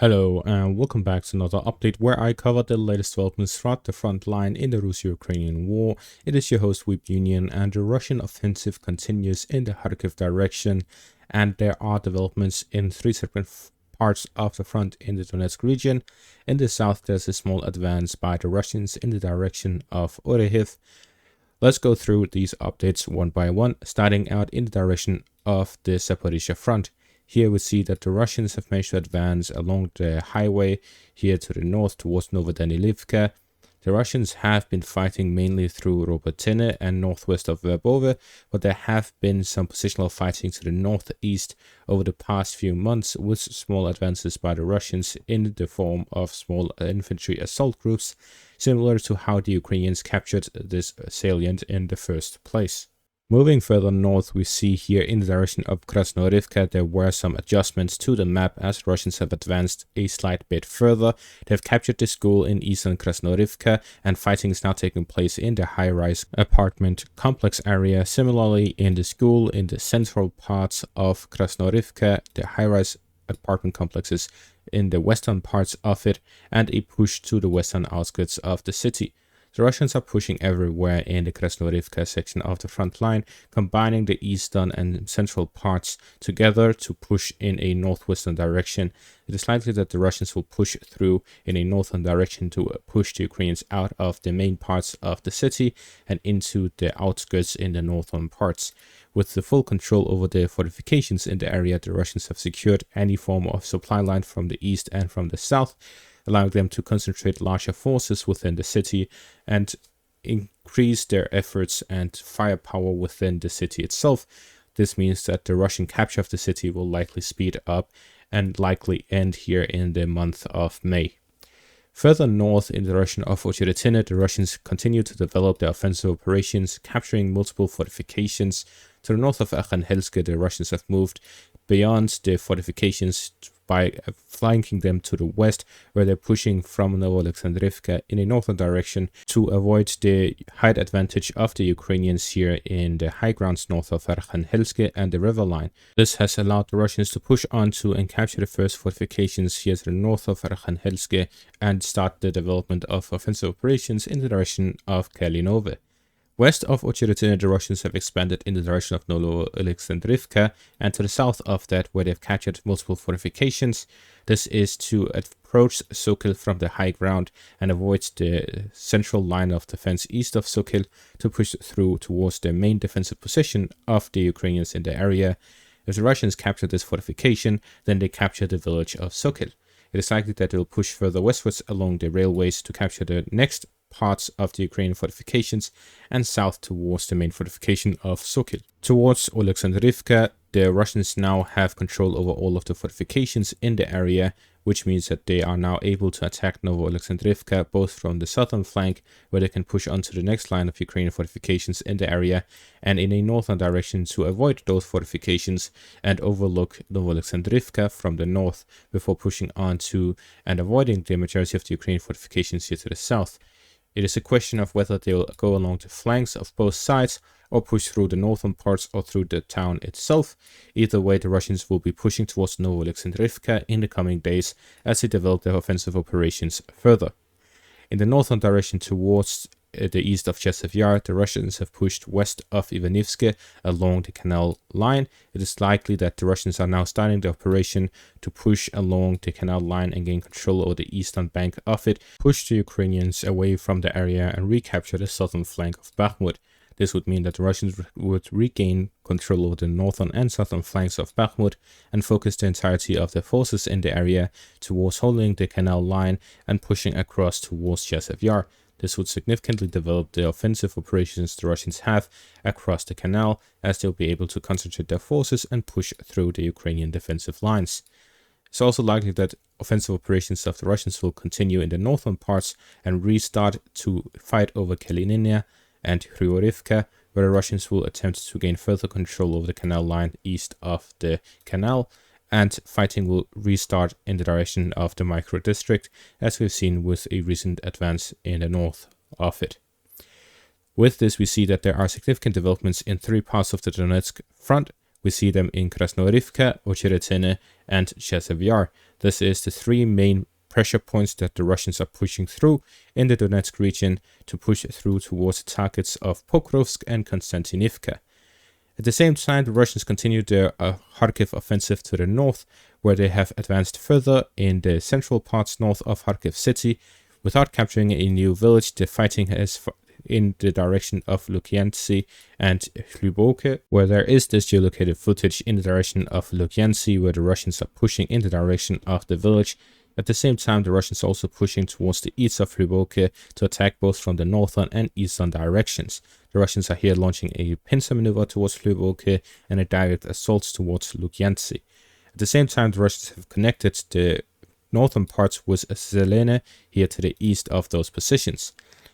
Hello and welcome back to another update where I cover the latest developments throughout the front line in the Russo-Ukrainian war. It is your host Weep Union, and the Russian offensive continues in the Kharkiv direction, and there are developments in three separate parts of the front in the Donetsk region. In the south there's a small advance by the Russians in the direction of Ocheretyne. Let's go through these updates one by one, starting out in the direction of the Zaporizhia front. Here we see that the Russians have managed to advance along the highway here to the north towards Novodmitrovka. The Russians have been fighting mainly through Ocheretyne and northwest of Verbove, but there have been some positional fighting to the northeast over the past few months, with small advances by the Russians in the form of small infantry assault groups, similar to how the Ukrainians captured this salient in the first place. Moving further north, we see here in the direction of Krasnohorivka there were some adjustments to the map as Russians have advanced a slight bit further. They have captured the school in eastern Krasnohorivka, and fighting is now taking place in the high-rise apartment complex area. Similarly, in the school in the central parts of Krasnohorivka, the high-rise apartment complexes in the western parts of it, and a push to the western outskirts of the city. The Russians are pushing everywhere in the Krasnohorivka section of the front line, combining the eastern and central parts together to push in a northwestern direction. It is likely that the Russians will push through in a northern direction to push the Ukrainians out of the main parts of the city and into the outskirts in the northern parts. With the full control over the fortifications in the area, the Russians have secured any form of supply line from the east and from the south, allowing them to concentrate larger forces within the city and increase their efforts and firepower within the city itself. This means that the Russian capture of the city will likely speed up and likely end here in the month of May. Further north in the direction of Ocheretyne, the Russians continue to develop their offensive operations, capturing multiple fortifications. To the north of Ocheretyne, the Russians have moved beyond the fortifications by flanking them to the west, where they're pushing from Novodmitrovka in a northern direction to avoid the height advantage of the Ukrainians here in the high grounds north of Ocheretyne and the river line. This has allowed the Russians to push onto and capture the first fortifications here to the north of Ocheretyne and start the development of offensive operations in the direction of Kalinove. West of Ocheretyne, the Russians have expanded in the direction of Novodmitrovka, and to the south of that, where they've captured multiple fortifications. This is to approach Sokil from the high ground and avoid the central line of defense east of Sokil to push through towards the main defensive position of the Ukrainians in the area. If the Russians capture this fortification, then they capture the village of Sokil. It is likely that they will push further westwards along the railways to capture the next parts of the Ukrainian fortifications and south towards the main fortification of Sokil. Towards Ocheretyne, the Russians now have control over all of the fortifications in the area, which means that they are now able to attack Novodmitrovka both from the southern flank, where they can push onto the next line of Ukrainian fortifications in the area, and in a northern direction to avoid those fortifications and overlook Novodmitrovka from the north before pushing on to and avoiding the majority of the Ukrainian fortifications here to the south. It is a question of whether they will go along the flanks of both sides or push through the northern parts or through the town itself. Either way, the Russians will be pushing towards Novodmitrovka in the coming days as they develop their offensive operations further. In the northern direction towards the east of Chasiv Yar, the Russians have pushed west of Ivanivske along the canal line. It is likely that the Russians are now starting the operation to push along the canal line and gain control over the eastern bank of it, push the Ukrainians away from the area and recapture the southern flank of Bakhmut. This would mean that the Russians would regain control over the northern and southern flanks of Bakhmut and focus the entirety of their forces in the area towards holding the canal line and pushing across towards Chasiv Yar. This would significantly develop the offensive operations the Russians have across the canal, as they'll be able to concentrate their forces and push through the Ukrainian defensive lines. It's also likely that offensive operations of the Russians will continue in the northern parts and restart to fight over Kalininia and Hryhorivka, where the Russians will attempt to gain further control over the canal line east of the canal, and fighting will restart in the direction of the micro district, as we've seen with a recent advance in the north of it. With this, we see that there are significant developments in three parts of the Donetsk front. We see them in Krasnohorivka, Ocheretyne, and Chasiv Yar. This is the three main pressure points that the Russians are pushing through in the Donetsk region to push through towards the targets of Pokrovsk and Konstantinivka. At the same time, the Russians continue their Kharkiv offensive to the north, where they have advanced further in the central parts north of Kharkiv city. Without capturing a new village, the fighting is in the direction of Lukyantsy and Hlyboke, where there is this geolocated footage in the direction of Lukyantsy, where the Russians are pushing in the direction of the village. At the same time, the Russians are also pushing towards the east of Hlyboke to attack both from the northern and eastern directions. The Russians are here launching a pincer maneuver towards Hlyboke and a direct assault towards Lukyantsy. At the same time, the Russians have connected the northern parts with Zelene here to the east of those positions.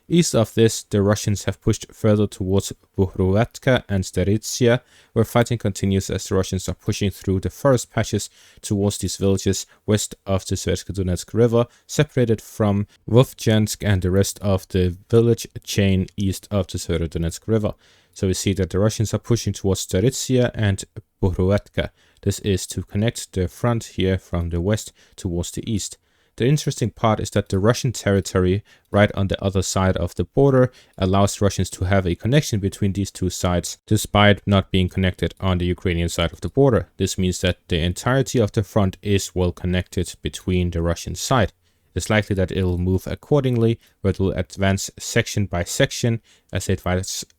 East of this, the Russians have pushed further towards Buhrovatka and Staritsya, where fighting continues as the Russians are pushing through the forest patches towards these villages west of the Seversk River, separated from Vovchansk and the rest of the village chain east of the Severodonetsk River. So we see that the Russians are pushing towards Staritsya and Buhrovatka. This is to connect the front here from the west towards the east. The interesting part is that the Russian territory right on the other side of the border allows Russians to have a connection between these two sides, despite not being connected on the Ukrainian side of the border. This means that the entirety of the front is well connected between the Russian side. It's likely that it will move accordingly, where it will advance section by section as it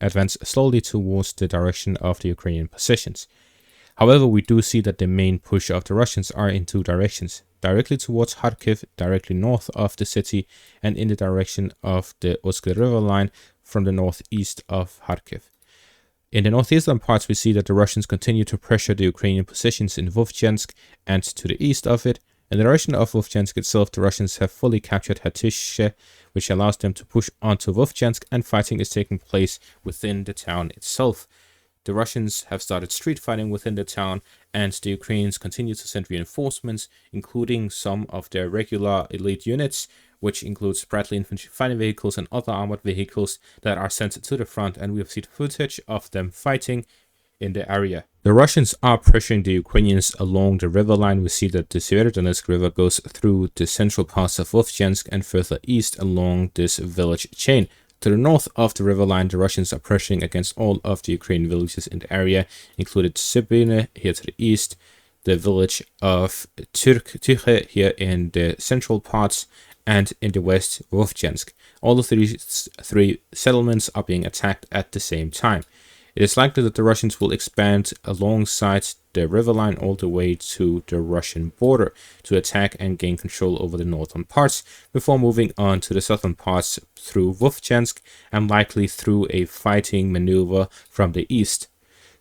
advance slowly towards the direction of the Ukrainian positions. However, we do see that the main push of the Russians are in two directions: directly towards Kharkiv, directly north of the city, and in the direction of the Oskil River line from the northeast of Kharkiv. In the northeastern parts, we see that the Russians continue to pressure the Ukrainian positions in Vovchansk and to the east of it. In the direction of Vovchansk itself, the Russians have fully captured Hatyshe, which allows them to push onto Vovchansk, and fighting is taking place within the town itself. The Russians have started street fighting within the town, and the Ukrainians continue to send reinforcements, including some of their regular elite units, which includes Bradley infantry fighting vehicles and other armored vehicles that are sent to the front, and we have seen footage of them fighting in the area. The Russians are pressuring the Ukrainians along the river line. We see that the Severodonetsk River goes through the central parts of Vovchansk and further east along this village chain. To the north of the river line, the Russians are pressuring against all of the Ukrainian villages in the area, including Sibine here to the east, the village of Tyche here in the central parts, and in the west, Vovchansk. All of these three settlements are being attacked at the same time. It is likely that the Russians will expand alongside the river line all the way to the Russian border to attack and gain control over the northern parts before moving on to the southern parts through Vovchansk and likely through a fighting maneuver from the east.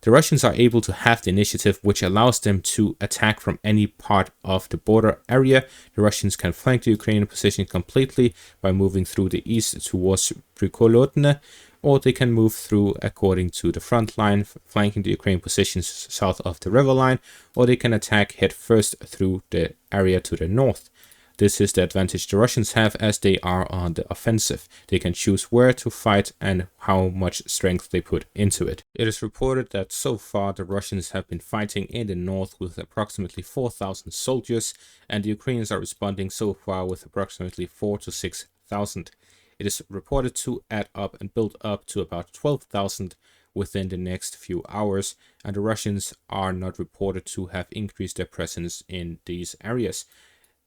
The Russians are able to have the initiative, which allows them to attack from any part of the border area. The Russians can flank the Ukrainian position completely by moving through the east towards Prikhorodne, or they can move through according to the front line, flanking the Ukrainian positions south of the river line, or they can attack head first through the area to the north. This is the advantage the Russians have as they are on the offensive. They can choose where to fight and how much strength they put into it. It is reported that so far the Russians have been fighting in the north with approximately 4,000 soldiers, and the Ukrainians are responding so far with approximately 4,000 to 6,000. It is reported to add up and build up to about 12,000 within the next few hours, and the Russians are not reported to have increased their presence in these areas.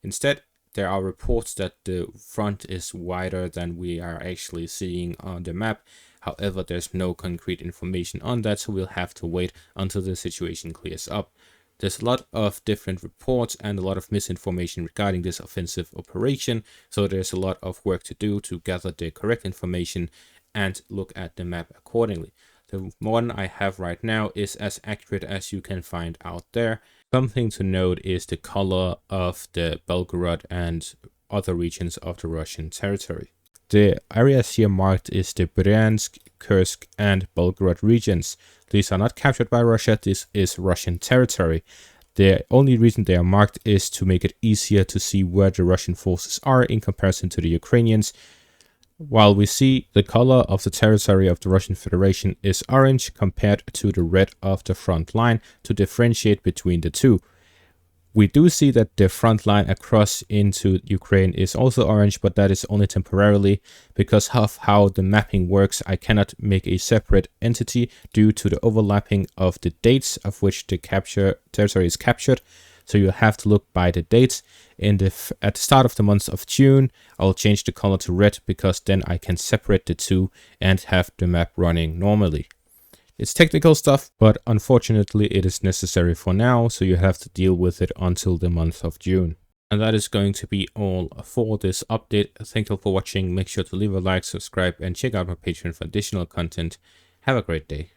Instead, there are reports that the front is wider than we are actually seeing on the map. However, there's no concrete information on that, so we'll have to wait until the situation clears up. There's a lot of different reports and a lot of misinformation regarding this offensive operation, so there's a lot of work to do to gather the correct information and look at the map accordingly. The one I have right now is as accurate as you can find out there. Something to note is the color of the Belgorod and other regions of the Russian territory. The areas here marked is the Bryansk, Kursk, and Belgorod regions. These are not captured by Russia. This is Russian territory. The only reason they are marked is to make it easier to see where the Russian forces are in comparison to the Ukrainians. While we see the color of the territory of the Russian Federation is orange compared to the red of the front line to differentiate between the two. We do see that the front line across into Ukraine is also orange, but that is only temporarily because of how the mapping works. I cannot make a separate entity due to the overlapping of the dates of which the territory is captured. So you have to look by the dates. At the start of the month of June, I'll change the color to red because then I can separate the two and have the map running normally. It's technical stuff, but unfortunately it is necessary for now, so you have to deal with it until the month of June. And that is going to be all for this update. Thank you for watching. Make sure to leave a like, subscribe, and check out my Patreon for additional content. Have a great day.